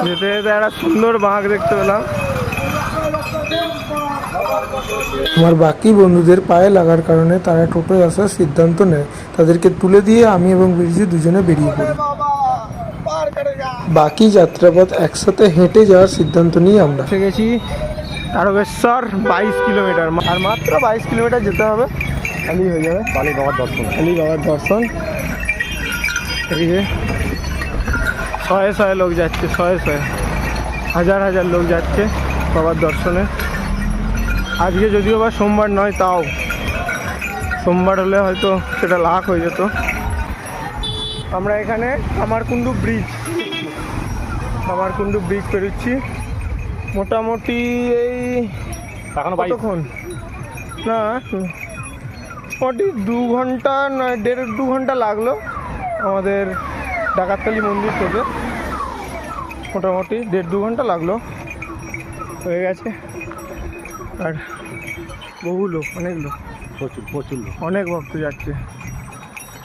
যেতে যেতে একটা সুন্দর বাঘ দেখতে পেলাম। আমার বাকি বন্ধুদের পায়ে লাগার কারণে তারা টোটোয় আসার সিদ্ধান্ত নেয়। তাদেরকে তুলে দিয়ে আমি এবং বিরজু দুজনে বেরিয়ে পড়ি। বাকি যাত্রাপথ একসাথে হেঁটে যাওয়ার সিদ্ধান্ত নিই আমরা। এসে গেছি তারকেশ্বর, 22 কিলোমিটার, আর মাত্র 22 কিলোমিটার যেতে হবে, খালি হয়ে যাবে কালী বাবার দর্শন। কালী বাবার দর্শন। এদিকে শয়ে শয়ে লোক যাচ্ছে, শয়ে শয়ে, হাজার হাজার লোক যাচ্ছে বাবার দর্শনে। আজকে যদিও বা সোমবার নয়, তাও সোমবার হলে হয়তো সেটা লাখ হয়ে যেত। আমরা এখানে কামারকুণ্ডু ব্রিজ পেরোচ্ছি। মোটামুটি এই কতক্ষণ না, মোটামুটি 2 ঘন্টা নয়, 1.5-2 ঘন্টা লাগলো আমাদের ডাকাতকালী মন্দির থেকে। মোটামুটি 1.5-2 ঘন্টা লাগলো, হয়ে গেছে। আর বহু লোক, অনেক লোক, প্রচুর অনেক ভক্ত যাচ্ছে।